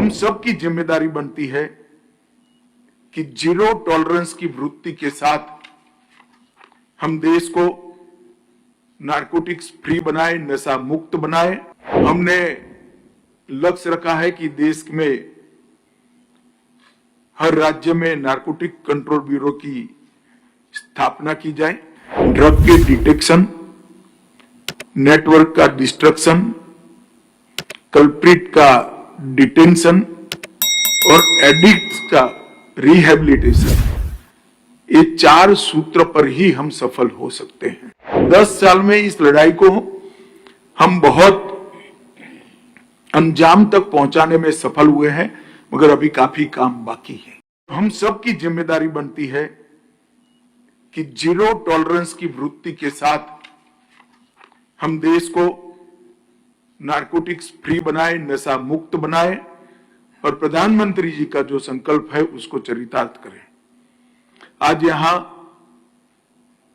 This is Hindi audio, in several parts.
हम सब की जिम्मेदारी बनती है कि जीरो टॉलरेंस की वृत्ति के साथ हम देश को नारकोटिक्स फ्री बनाए, नशा मुक्त बनाए। हमने लक्ष्य रखा है कि देश में हर राज्य में नारकोटिक कंट्रोल ब्यूरो की स्थापना की जाए। ड्रग के डिटेक्शन, नेटवर्क का डिस्ट्रक्शन, कल्प्रिट का डिटेंशन और एडिक्ट्स का रिहेबिलिटेशन, ये 4 सूत्र पर ही हम सफल हो सकते हैं। 10 साल में इस लड़ाई को हम बहुत अंजाम तक पहुंचाने में सफल हुए हैं, मगर अभी काफी काम बाकी है। हम सब की जिम्मेदारी बनती है कि जीरो टॉलरेंस की वृत्ति के साथ हम देश को नारकोटिक्स फ्री बनाए, नशा मुक्त बनाए और प्रधानमंत्री जी का जो संकल्प है उसको चरितार्थ करें। आज यहां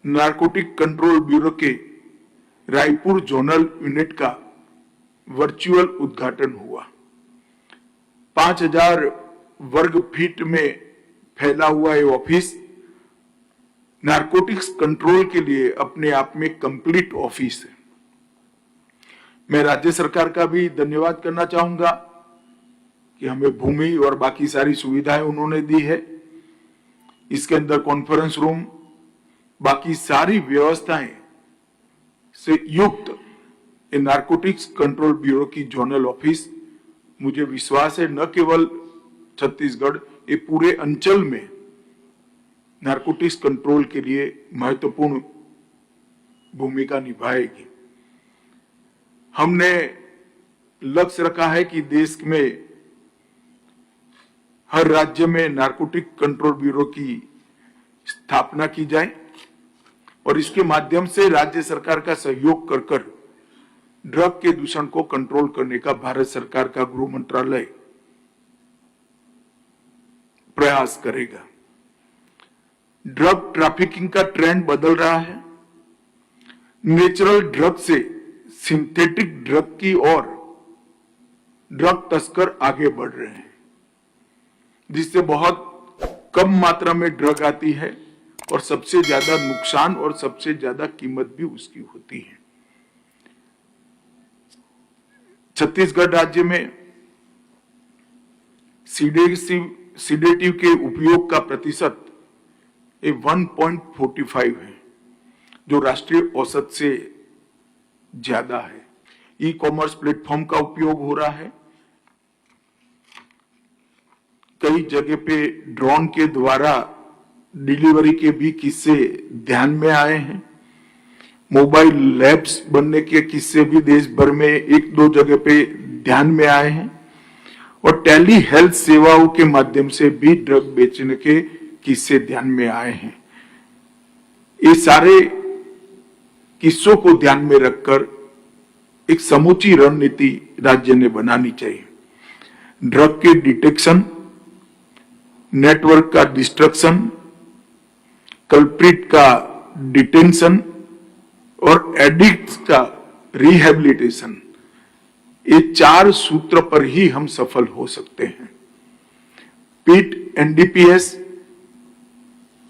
नारकोटिक कंट्रोल ब्यूरो के रायपुर जोनल यूनिट का वर्चुअल उद्घाटन हुआ। 5000 वर्ग फीट में फैला हुआ ये ऑफिस नारकोटिक्स कंट्रोल के लिए अपने आप में कंप्लीट ऑफिस है। मैं राज्य सरकार का भी धन्यवाद करना चाहूंगा कि हमें भूमि और बाकी सारी सुविधाएं उन्होंने दी है। इसके अंदर कॉन्फ्रेंस रूम, बाकी सारी व्यवस्थाएं से युक्त ये नारकोटिक्स कंट्रोल ब्यूरो की जोनल ऑफिस, मुझे विश्वास है न केवल छत्तीसगढ़, ये पूरे अंचल में नारकोटिक्स कंट्रोल के लिए महत्वपूर्ण भूमिका निभाएगी। हमने लक्ष्य रखा है कि देश में हर राज्य में नारकोटिक कंट्रोल ब्यूरो की स्थापना की जाए और इसके माध्यम से राज्य सरकार का सहयोग कर ड्रग के दूषण को कंट्रोल करने का भारत सरकार का गृह मंत्रालय प्रयास करेगा। ड्रग ट्रैफिकिंग का ट्रेंड बदल रहा है। नेचुरल ड्रग से सिंथेटिक ड्रग की ओर ड्रग तस्कर आगे बढ़ रहे हैं, जिससे बहुत कम मात्रा में ड्रग आती है और सबसे ज्यादा नुकसान और सबसे ज्यादा कीमत भी उसकी होती है। छत्तीसगढ़ राज्य में सीडेटिव के उपयोग का प्रतिशत 1.45 है, जो राष्ट्रीय औसत से ज्यादा है। ई कॉमर्स प्लेटफॉर्म का उपयोग हो रहा है। कई जगह पे ड्रोन के द्वारा डिलीवरी के भी किस्से ध्यान में आए हैं। मोबाइल लैब्स बनने के किस्से भी देश भर में 1-2 जगह पे ध्यान में आए हैं और टेली हेल्थ सेवाओं के माध्यम से भी ड्रग बेचने के किस्से ध्यान में आए हैं। ये सारे किस्सों को ध्यान में रखकर एक समूची रणनीति राज्य ने बनानी चाहिए। ड्रग के डिटेक्शन, नेटवर्क का डिस्ट्रक्शन, कल्प्रिट का डिटेंशन और एडिक्ट्स का रिहेबिलिटेशन, ये 4 सूत्र पर ही हम सफल हो सकते हैं। पीट एनडीपीएस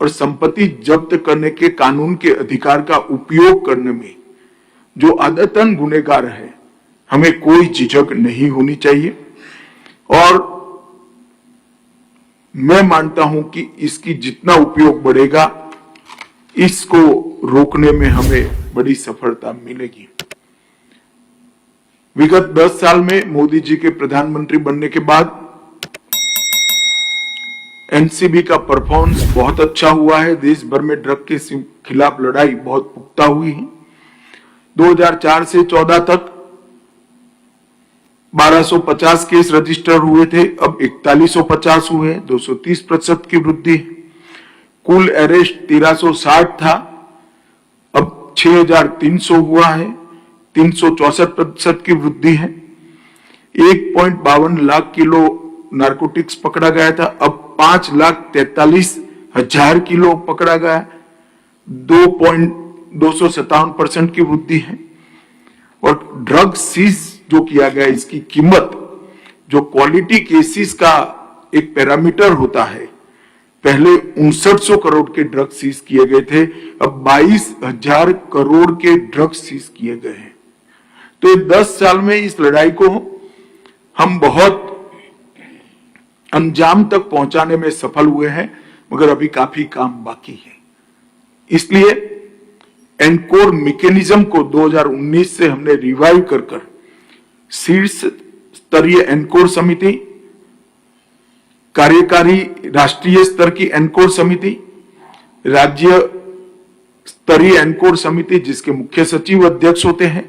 और संपत्ति जब्त करने के कानून के अधिकार का उपयोग करने में जो आदतन गुनहगार है, हमें कोई झिझक नहीं होनी चाहिए और मैं मानता हूं कि इसकी जितना उपयोग बढ़ेगा, इसको रोकने में हमें बड़ी सफलता मिलेगी। विगत 10 साल में मोदी जी के प्रधानमंत्री बनने के बाद एनसीबी का परफॉर्मेंस बहुत अच्छा हुआ है। देश भर में ड्रग के खिलाफ लड़ाई बहुत पुख्ता हुई है। 2004 से 14 तक 1250 केस रजिस्टर हुए थे, अब 4150 हुए, 230% की वृद्धि। कुल अरेस्ट 1360 था, अब 6300 हुआ है, 364% की वृद्धि है। 1.52 लाख किलो नारकोटिक्स पकड़ा गया था, अब 5,43,000 किलो पकड़ा गया, 2.257% की वृद्धि है। और ड्रग सीज जो किया गया, इसकी कीमत जो क्वालिटी केसेस का एक पैरामीटर होता है, पहले 5900 करोड़ के ड्रग्स सीज किए गए थे, अब 22,000 करोड़ के ड्रग्स सीज किए गए हैं। तो 10 साल में इस लड़ाई को हम बहुत अंजाम तक पहुंचाने में सफल हुए हैं, मगर अभी काफी काम बाकी है। इसलिए एनकोर मैकेनिज्म को 2019 से हमने रिवाइव कर शीर्ष स्तरीय एनकोर समिति, कार्यकारी राष्ट्रीय स्तर की एनकोर समिति, राज्य स्तरीय एनकोर समिति जिसके मुख्य सचिव अध्यक्ष होते हैं,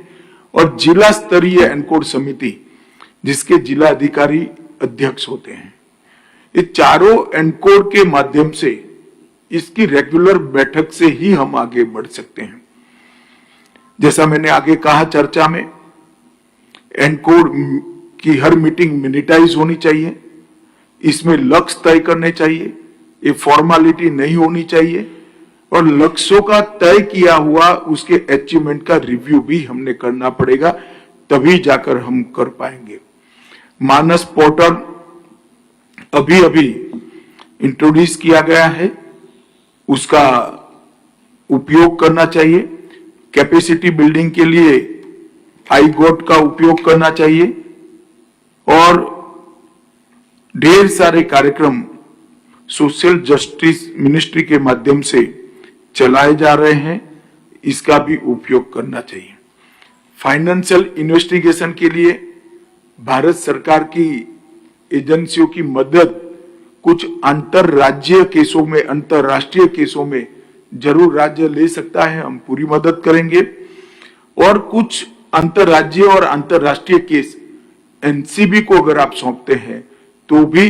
और जिला स्तरीय एनकोर समिति जिसके जिला अधिकारी अध्यक्ष होते हैं। ये चारों एनकोर के माध्यम से इसकी रेगुलर बैठक से ही हम आगे बढ़ सकते हैं। जैसा मैंने आगे कहा चर्चा में, एनकोर की हर मीटिंग मिनिटाइज होनी चाहिए, इसमें लक्ष्य तय करने चाहिए, ये फॉर्मेलिटी नहीं होनी चाहिए, और लक्ष्यों का तय किया हुआ उसके अचीवमेंट का रिव्यू भी हमने करना पड़ेगा, तभी जाकर हम कर पाएंगे। मानस पोर्टल अभी इंट्रोड्यूस किया गया है, उसका उपयोग करना चाहिए। कैपेसिटी बिल्डिंग के लिए iGOT का उपयोग करना चाहिए, और ढेर सारे कार्यक्रम सोशल जस्टिस मिनिस्ट्री के माध्यम से चलाए जा रहे हैं, इसका भी उपयोग करना चाहिए। फाइनेंशियल इन्वेस्टिगेशन के लिए भारत सरकार की एजेंसियों की मदद कुछ अंतरराज्यीय केसों में, अंतरराष्ट्रीय केसों में जरूर राज्य ले सकता है, हम पूरी मदद करेंगे। और कुछ अंतरराज्यीय और अंतरराष्ट्रीय केस एनसीबी को अगर आप सौंपते हैं तो भी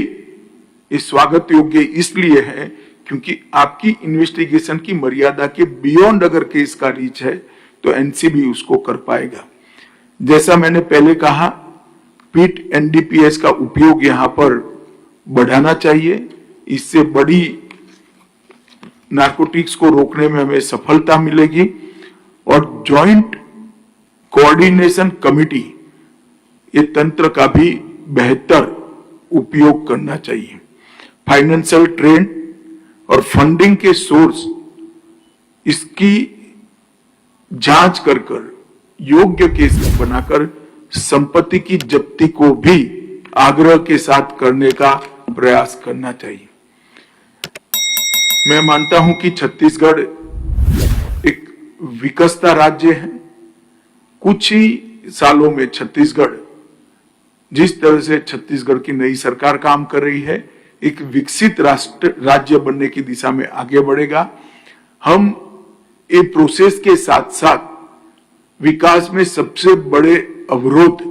ये स्वागत योग्य इसलिए है क्योंकि आपकी इन्वेस्टिगेशन की मर्यादा के बियॉन्ड अगर केस का रीच है तो एनसीबी उसको कर पाएगा। जैसा मैंने पहले कहा, पीट एनडीपीएस का उपयोग यहां पर बढ़ाना चाहिए, इससे बड़ी नार्कोटिक्स को रोकने में हमें सफलता मिलेगी। और जॉइंट कोऑर्डिनेशन कमिटी, ये तंत्र का भी बेहतर उपयोग करना चाहिए। फाइनेंशियल ट्रेंड और फंडिंग के सोर्स, इसकी जांच कर योग्य केस बनाकर संपत्ति की जब्ती को भी आग्रह के साथ करने का प्रयास करना चाहिए। मैं मानता हूं कि छत्तीसगढ़ एक विकसता राज्य है। कुछ ही सालों में छत्तीसगढ़, जिस तरह से छत्तीसगढ़ की नई सरकार काम कर रही है, एक विकसित राज्य बनने की दिशा में आगे बढ़ेगा। हम ये प्रोसेस के साथ साथ विकास में सबसे बड़े अवरोध,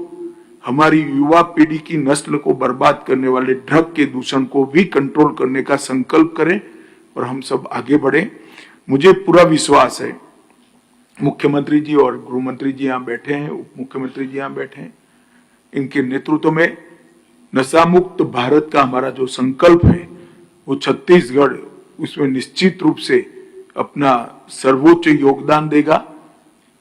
हमारी युवा पीढ़ी की नस्ल को बर्बाद करने वाले ड्रग के दूषण को भी कंट्रोल करने का संकल्प करें और हम सब आगे बढ़े। मुझे पूरा विश्वास है, मुख्यमंत्री जी और गृह मंत्री जी यहाँ बैठे हैं, उप मुख्यमंत्री जी यहाँ बैठे हैं, इनके नेतृत्व में नशा मुक्त भारत का हमारा जो संकल्प है वो छत्तीसगढ़ उसमें निश्चित रूप से अपना सर्वोच्च योगदान देगा।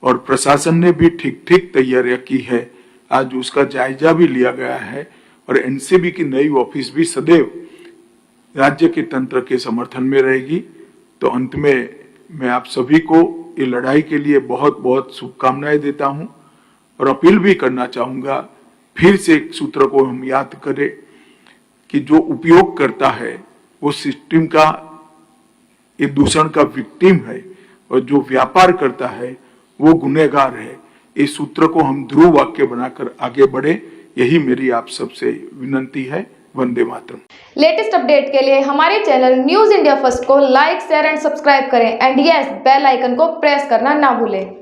और प्रशासन ने भी ठीक तैयारियां की है, आज उसका जायजा भी लिया गया है, और एनसीबी की नई ऑफिस भी सदैव राज्य के तंत्र के समर्थन में रहेगी। तो अंत में मैं आप सभी को ये लड़ाई के लिए बहुत बहुत शुभकामनाएं देता हूं और अपील भी करना चाहूंगा, फिर से एक सूत्र को हम याद करें कि जो उपयोग करता है वो सिस्टम का, ये दूषण का विक्टिम है, और जो व्यापार करता है वो गुनहगार है। इस सूत्र को हम ध्रुव वाक्य बनाकर आगे बढ़े, यही मेरी आप सबसे विनंती है। वंदे मातरम। लेटेस्ट अपडेट के लिए हमारे चैनल न्यूज इंडिया फर्स्ट को लाइक, शेयर एंड सब्सक्राइब करें, एंड यस, बेल आइकन को प्रेस करना ना भूलें।